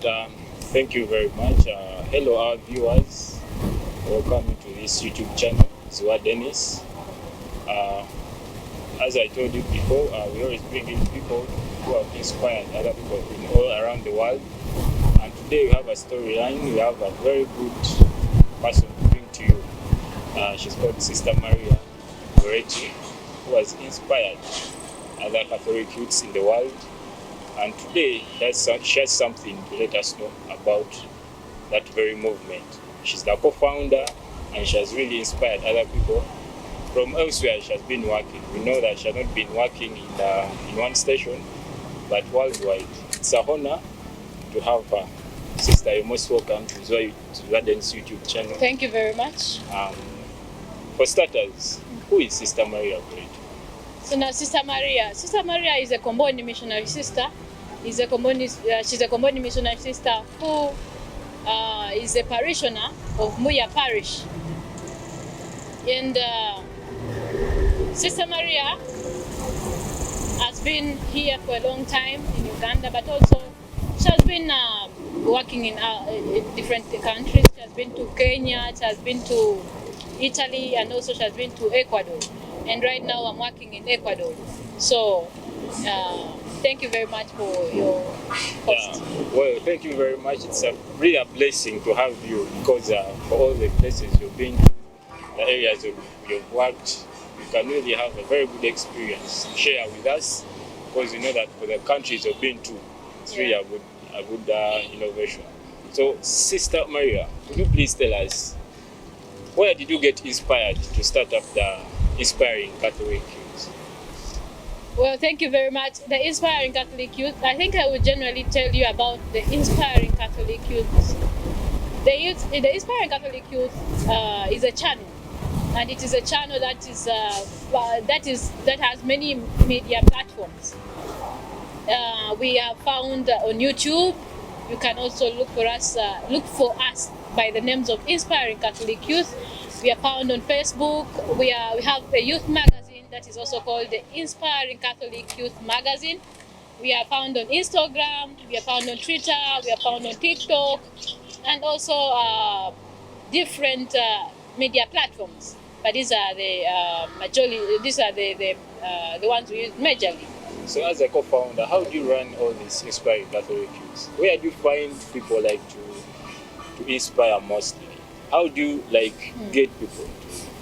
right, thank you very much. Hello, our viewers. Welcome to this YouTube channel, Zziwa Denis. As I told you before, we always bring in people who have inspired other people in all around the world. And today we have a storyline. We have a very good person to bring to you. She's called Sister Maria GORRET, who has inspired other Catholic youths in the world. And today, she has something to let us know about that very movement. She's the co-founder, and she has really inspired other people from elsewhere. She has been working. We know that she has not been working in one station, but worldwide. It's an honor to have her. Sister, you're most welcome to Zziwa Denis YouTube channel. Thank you very much. For starters, who is Sister Maria GORRET? So now Sister Maria is a Comboni missionary sister. She's a Comboni missionary sister who is a parishioner of Muya Parish. And Sister Maria has been here for a long time in Uganda, but also she has been working in different countries. She has been to Kenya, she has been to Italy, and also she has been to Ecuador. And right now I'm working in Ecuador. So thank you very much for your post. Well, thank you very much. It's really a blessing to have you, because for all the places you've been to, the areas you've worked, you can really have a very good experience to share with us, because you know that for the countries you've been to, it's really a good innovation. So, Sister Maria, could you please tell us, where did you get inspired to start up the Inspiring Catholic Youth? Well, thank you very much. The Inspiring Catholic Youth, I think I would generally tell you about the Inspiring Catholic Youth. The Inspiring Catholic Youth is a channel, and it is a channel that has many media platforms. We are found on YouTube. You can also look for us by the names of Inspiring Catholic Youth. We are found on Facebook. We have a youth magazine that is also called the Inspiring Catholic Youth Magazine. We are found on Instagram. We are found on Twitter. We are found on TikTok, and also different media platforms. But these are the majority. These are the ones we use majorly. So, as a co-founder, how do you run all these Inspiring Catholic Youths? Where do you find people like to inspire mostly? How do you get people?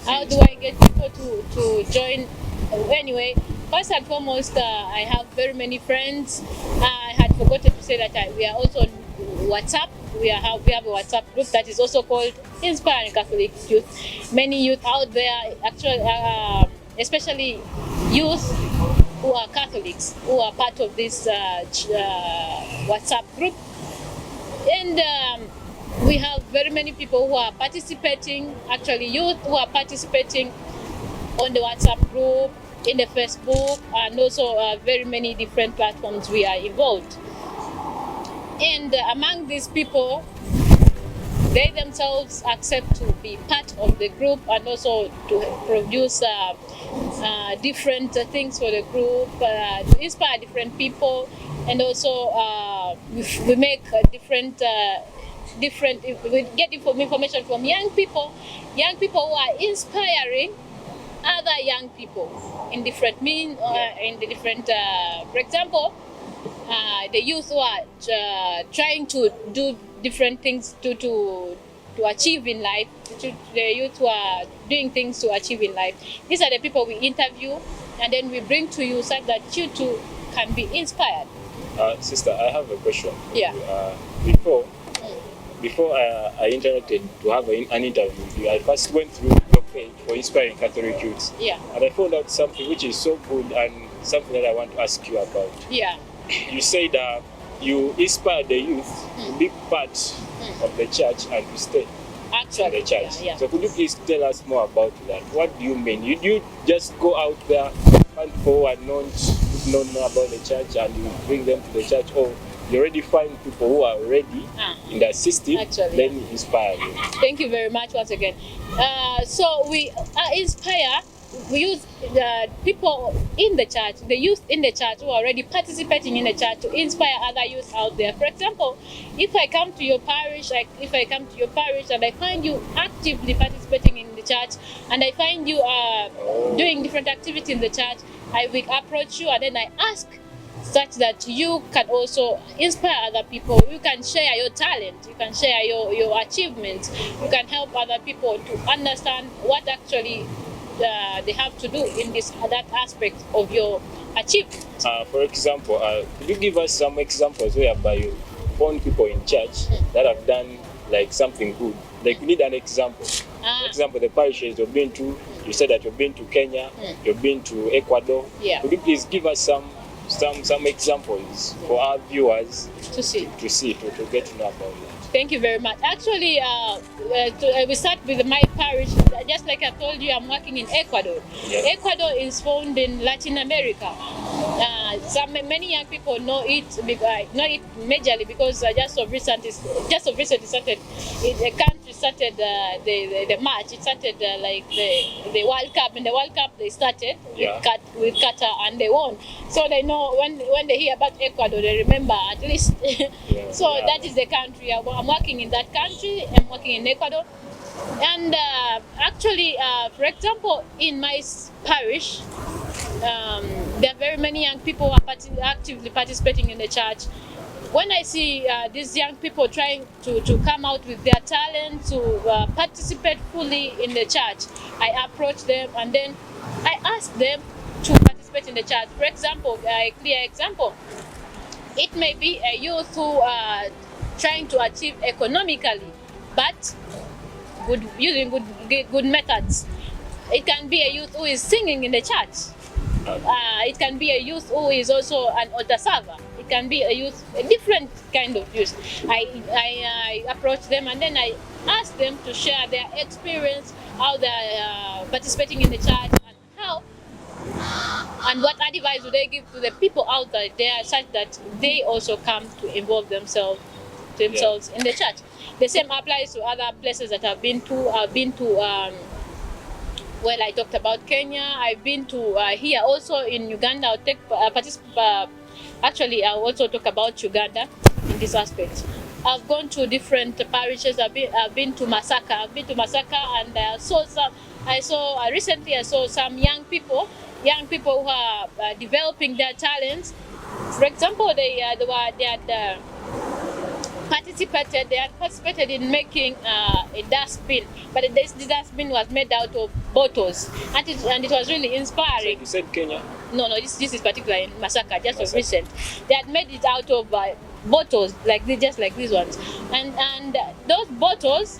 How do I get people to join? Anyway, first and foremost, I have very many friends. I had forgotten to say that we are also on WhatsApp. We have a WhatsApp group that is also called Inspiring Catholic Youth. Many youth out there, actually, especially youth who are Catholics, who are part of this WhatsApp group. And we have very many people who are participating, actually youth who are participating on the WhatsApp group, in the Facebook, and also very many different platforms we are involved. And among these people, they themselves accept to be part of the group, and also to produce different things for the group, to inspire different people, and also we make we get information from young people who are inspiring other young people in different for example, the youth who are trying to do different things to achieve in life, the youth who are doing things to achieve in life. These are the people we interview, and then we bring to you so that you too can be inspired. Sister, I have a question. Yeah. Before I interacted to have an interview with you, I first went through your page for Inspiring Catholic Youths. Yeah. And I found out something which is so good, and something that I want to ask you about. Yeah. You said you inspire the youth to be part of the church and to stay in the church. Yeah. So could you please tell us more about that? What do you mean? You just go out there, find people who are not know about the church, and you bring them to the church, or you already find people who are already in the system, then inspire you? Thank you very much once again. So we inspire we use the people in the church, the youth in the church who are already participating in the church to inspire other youth out there. For example, if I come to your parish, and I find you actively participating in the church, and I find you doing different activities in the church, I will approach you and then I ask such that you can also inspire other people. You can share your talent, you can share your achievements, you can help other people to understand what actually they have to do in that aspect of your achievement. For example, could you give us some examples whereby you found people in church that have done like something good? Like we need an example. For example, the parishes you've been to, you said that you've been to Kenya, you've been to Ecuador. Yeah. Could you please give us some examples for our viewers to get to know about that? Thank you very much. Actually, we start with my parish. Just like I told you, I'm working in Ecuador. Yeah. Ecuador is found in Latin America. Many young people know it majorly because just of recent started. The country started the match. It started like the World Cup. In the World Cup, they started with Qatar and they won. So they know when they hear about Ecuador, they remember at least. That is the country. I'm working in that country. I'm working in Ecuador. And actually, for example, in my parish, there are very many young people who are actively participating in the church. When I see these young people trying to come out with their talent, to participate fully in the church, I approach them and then I ask them to participate in the church. For example, a clear example, it may be a youth who are trying to achieve economically, but using good methods. It can be a youth who is singing in the church. It can be a youth who is also an altar server. It can be a different kind of youth. I approach them and then I ask them to share their experience, how they are participating in the church, and what advice do they give to the people out there such that they also come to involve themselves in the church. The same applies to other places that I've been to. Well, I talked about Kenya. I've been to here also in Uganda. Actually, I'll also talk about Uganda in this aspect. I've gone to different parishes. I've been to Masaka. And recently I saw some young people who are developing their talents. For example, they had participated in making a dustbin, but the dustbin was made out of bottles, and it was really inspiring. So you said Kenya? No, this is particular in Masaka, just of recent. They had made it out of bottles just like these ones, and those bottles,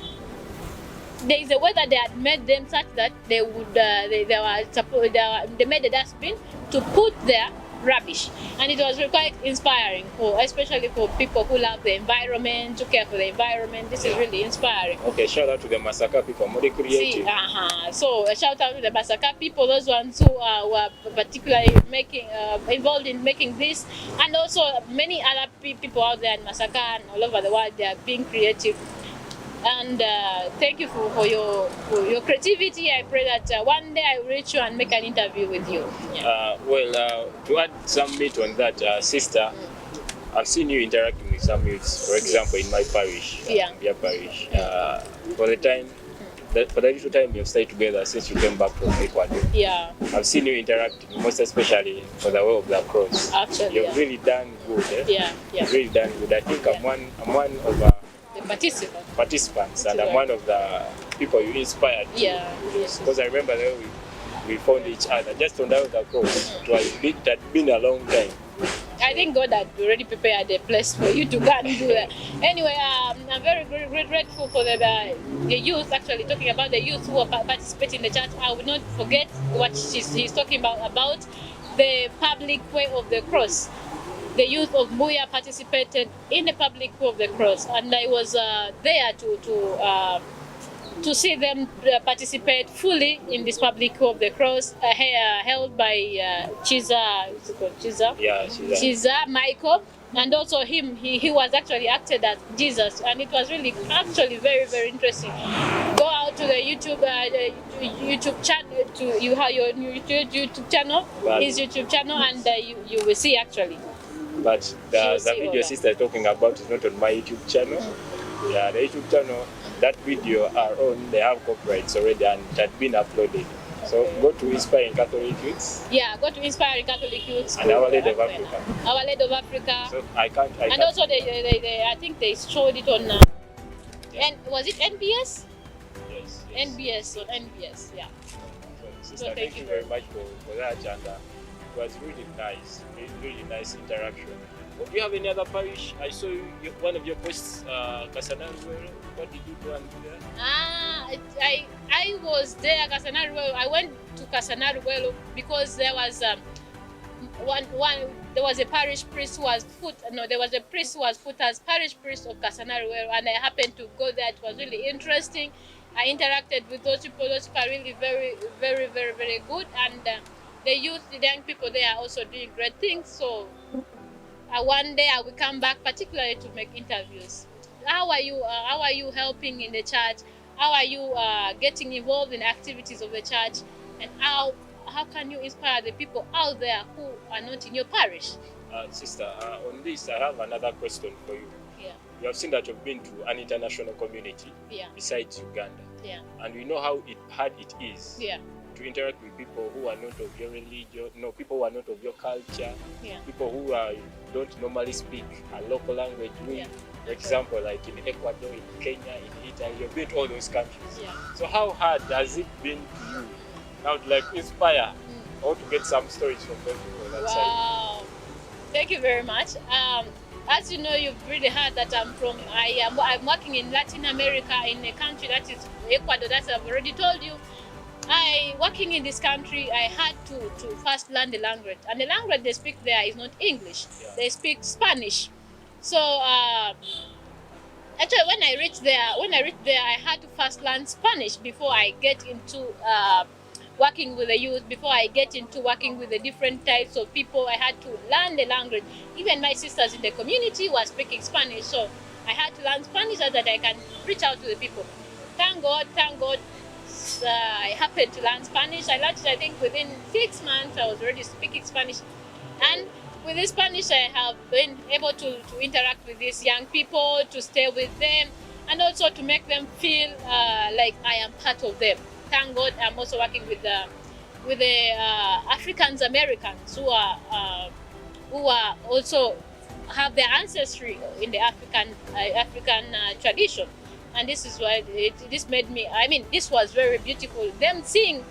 there is a way that they had made them such that they would they made a dustbin to put their rubbish, and it was quite inspiring especially for people who love the environment, to care for the environment. This is really inspiring. Okay, shout out to the Masaka people, more creative. So a shout out to the Masaka people, those ones who were particularly involved in making this, and also many other people out there in Masaka and all over the world. They are being creative. And thank you for your creativity. I pray that one day I will reach you and make an interview with you. To add some meat on that, sister, I've seen you interacting with some youths. For example, in my parish, your parish. For the little time you've stayed together since you came back from Ecuador. Yeah. I've seen you interacting, most especially for the way of the cross. Actually, you've really done good. Yeah. You've really done good. I think I'm one of participants, and I'm one of the people you inspired. Because I remember that we found each other just on the cross. It had been a long time. I think God had already prepared a place for you to go and do that. Anyway, I'm very grateful for the youth. Actually, talking about the youth who are participating in the church, I will not forget what he's talking about the public way of the cross. The youth of Mbuya participated in the public way of the cross, and I was there to see them participate fully in this public way of the cross, held by Chiza Michael, and also him. He was actually acted as Jesus, and it was really actually very, very interesting. Go out to the YouTube channel. You have your YouTube channel, his YouTube channel, and you will see actually. But the video sister is talking about is not on my YouTube channel. Yeah, the YouTube channel, that video are on, they have copyrights already and it had been uploaded. So go to Inspiring Catholic Youths. Yeah, go to Inspiring Catholic Youths. And Our Lady of Africa. Our Lady of Africa. So I can't. And also they I think they showed it on. Was it NBS? Yes. NBS, on NBS, yeah. So, sister, thank you very much for that, and it was really nice, really nice interaction. Do you have any other parish? I saw one of your posts, Kasanaruwelo. What did you go and do there? I was there, Kasanaruwelo. I went to Kasanaruwelo because there was there was a parish priest who was there was a priest who was put as parish priest of Kasanaruwelo, and I happened to go there. It was really interesting. I interacted with those people. Those people are really very, very, very, very good, and the youth, the young people, they are also doing great things. So one day I will come back, particularly to make interviews. How are you? How are you helping in the church? How are you getting involved in activities of the church? And how can you inspire the people out there who are not in your parish? Sister, on this, I have another question for you. Yeah. You have seen that you've been to an international community besides Uganda. Yeah. And we know how hard it is to interact with people who are not of your religion, people who are not of your culture, people who don't normally speak a local language. For example, like in Ecuador, in Kenya, in Italy, you've been to all those countries. Yeah. So how hard has it been to you now to inspire or to get some stories from those people on that side? Wow. Thank you very much. As you know, you've really heard that I'm working in Latin America, in a country that is Ecuador, that I've already told you. Working in this country, I had to first learn the language. And the language they speak there is not English. Yeah. They speak Spanish. So actually when I reached there, I had to first learn Spanish before I get into working with the youth, before I get into working with the different types of people. I had to learn the language. Even my sisters in the community were speaking Spanish, so I had to learn Spanish so that I can reach out to the people. Thank God, I happened to learn Spanish. I learned it, I think, within 6 months. I was already speaking Spanish. And with this Spanish, I have been able to interact with these young people, to stay with them, and also to make them feel like I am part of them. Thank God, I'm also working with the Africans Americans who are also have their ancestry in the African tradition, and this is why this made me. I mean, this was very beautiful. Them seeing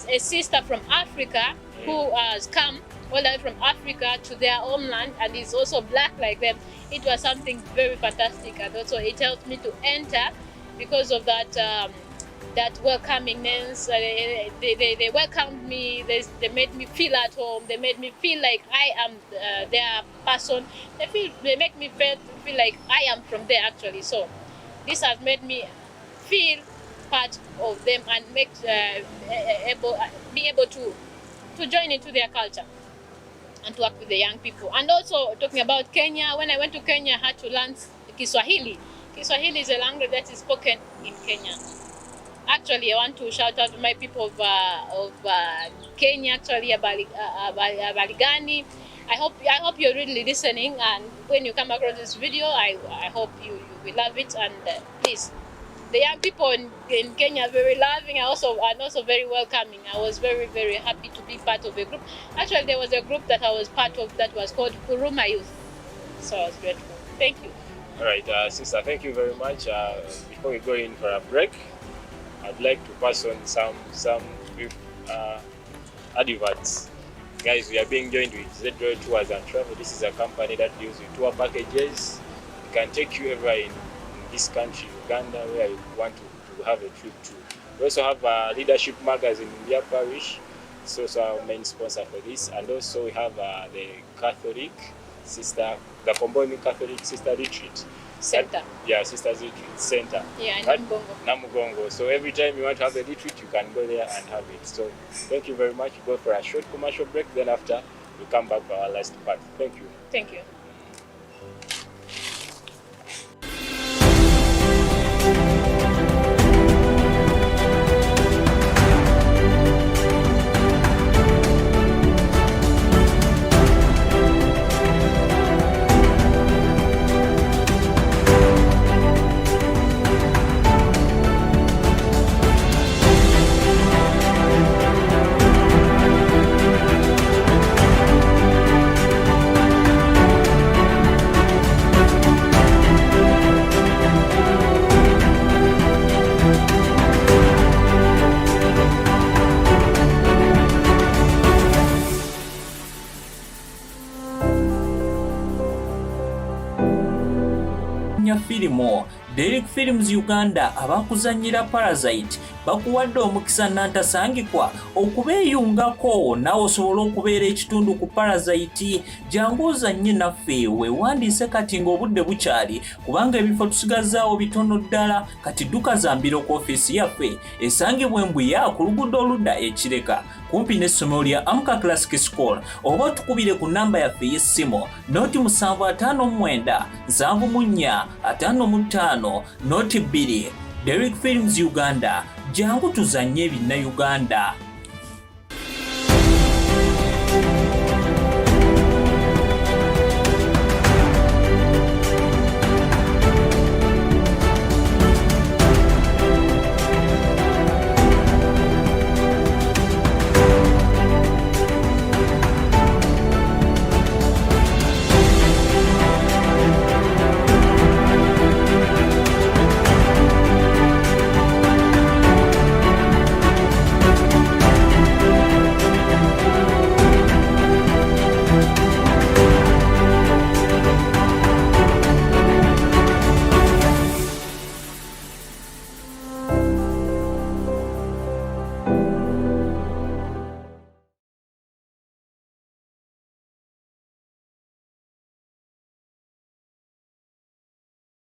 a sister from Africa who has come all the way from Africa to their homeland and is also black like them. It was something very fantastic, and also it helped me to enter because of that. That welcomingness, they welcomed me, they made me feel at home, they made me feel like I am their person, they make me feel like I am from there actually. So this has made me feel part of them and be able to join into their culture and to work with the young people. And also talking about Kenya, when I went to Kenya, I had to learn Kiswahili. Kiswahili is a language that is spoken in Kenya. Actually, I want to shout out to my people of Kenya, actually, Baligani. I hope you're really listening, and when you come across this video, I hope you will love it. And please, the young people in Kenya are very loving and also very welcoming. I was very, very happy to be part of a group. Actually, there was a group that I was part of that was called Huruma Youth. So I was grateful. Thank you. All right, sister, thank you very much. Before we go in for a break, I'd like to pass on some brief adverts. Guys, we are being joined with Zziwa Tours and Travel. This is a company that deals with tour packages. It can take you everywhere in this country, Uganda, where you want to have a trip to. We also have a leadership magazine in their parish. It's also our main sponsor for this. And also we have the Catholic Sister, the Comboni Catholic Sister Retreat Center. Sisters Retreat Center. Yeah, in Namugongo. So every time you want to have a retreat, you can go there and have it. So thank you very much. We go for a short commercial break. Then after, we come back for our last part. Thank you. Thank you. firimu. Derek Films Uganda abakuzanyira Parasite bakuwadde omukisa nantasangikwa okubeeyungako nawe osobole okubeera ekitundu ku Parasite. Jangu ozannye naffe weewandiise kati ng'obudde bukyali kubanga ebifo tusigazaawo bitono ddala. Kati dduka zambiro ku ofiisi yaffe esangibwa Mbuya ku luguudo oludda Ekireka kumpi n'essomero lya Amka Classic School, oba tukubire ku nnamba yaffe y'essimu noti 759 74 55 noti 2. Derek Films Uganda, jangu tuzannye ebinna Uganda.